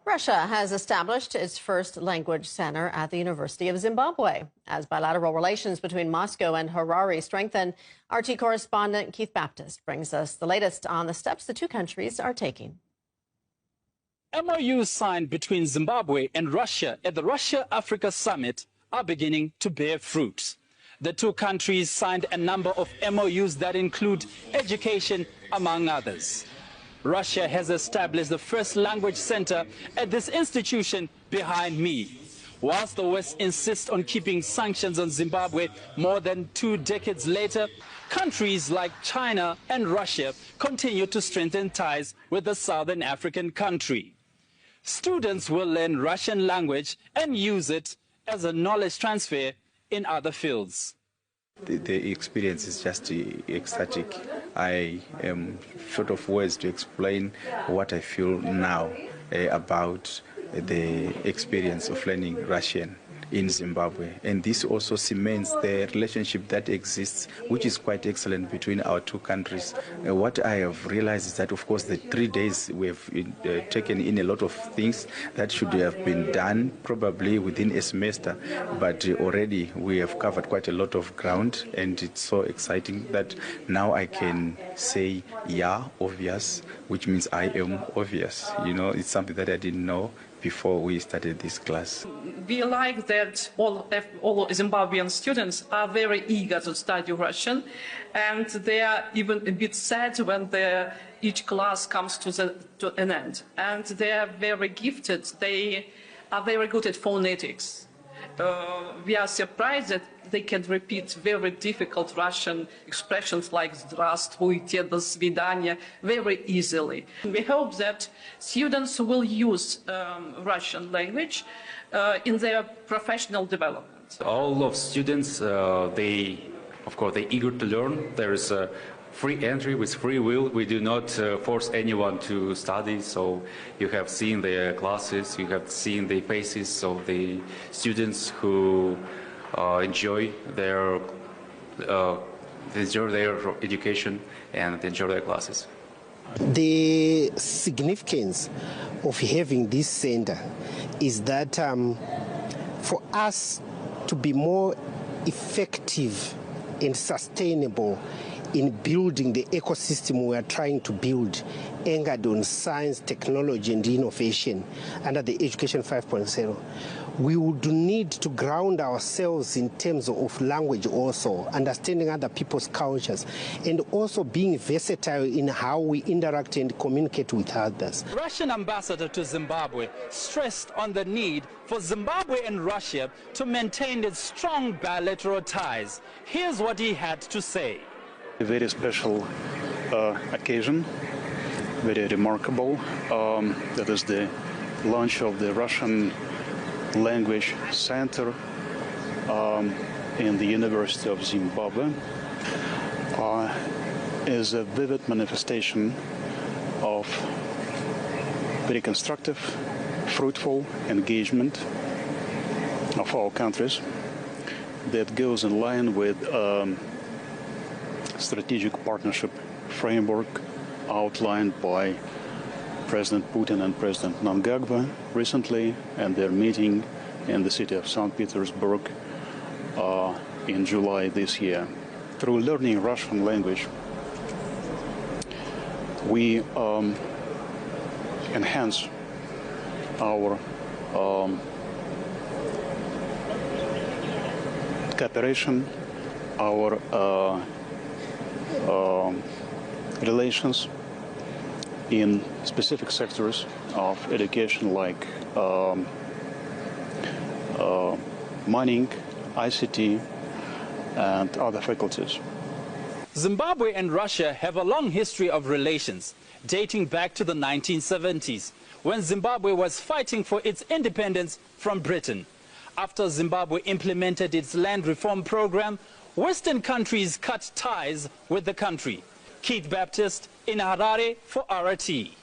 Russia has established its first language center at the University of Zimbabwe. As bilateral relations between Moscow and Harare strengthen, RT correspondent Keith Baptist brings us the latest on the steps the two countries are taking. MOUs signed between Zimbabwe and Russia at the Russia-Africa Summit are beginning to bear fruit. The two countries signed a number of MOUs that include education, among others. Russia has established the first language center at this institution behind me. Whilst the West insists on keeping sanctions on Zimbabwe more than 2 decades later, countries like China and Russia continue to strengthen ties with the Southern African country. Students will learn Russian language and use it as a knowledge transfer in other fields. The experience is just ecstatic. I am short of words to explain what I feel now about the experience of learning Russian in Zimbabwe. And this also cements the relationship that exists, which is quite excellent between our two countries. What I have realized is that, of course, the 3 days we have taken in a lot of things that should have been done probably within a semester, but already we have covered quite a lot of ground, and it's so exciting that now I can say, yeah, obvious, which means I am obvious. You know, it's something that I didn't know before we started this class. We like that all Zimbabwean students are very eager to study Russian, and they are even a bit sad when each class comes to an end. And they are very gifted. They are very good at phonetics. We are surprised that they can repeat very difficult Russian expressions like "Здравствуйте", "До свидания" very easily. We hope that students will use Russian language in their professional development. All of students, they're eager to learn. There is a free entry with free will. We do not force anyone to study, so you have seen the classes, you have seen the faces of the students who enjoy their education and enjoy their classes. The significance of having this center is that for us to be more effective and sustainable in building the ecosystem we are trying to build, anchored on science, technology, and innovation under the Education 5.0, we would need to ground ourselves in terms of language also, understanding other people's cultures, and also being versatile in how we interact and communicate with others. Russian ambassador to Zimbabwe stressed on the need for Zimbabwe and Russia to maintain its strong bilateral ties. Here's what he had to say. A very special occasion, very remarkable. That is the launch of the Russian Language Center in the University of Zimbabwe is a vivid manifestation of very constructive, fruitful engagement of our countries that goes in line with strategic partnership framework outlined by President Putin and President Mnangagwa recently, and their meeting in the city of St. Petersburg in July this year. Through learning Russian language, we enhance our cooperation, our relations in specific sectors of education like mining, ICT, and other faculties. Zimbabwe and Russia have a long history of relations, dating back to the 1970s, when Zimbabwe was fighting for its independence from Britain. After Zimbabwe implemented its land reform program, Western countries cut ties with the country. Keith Baptist in Harare for RT.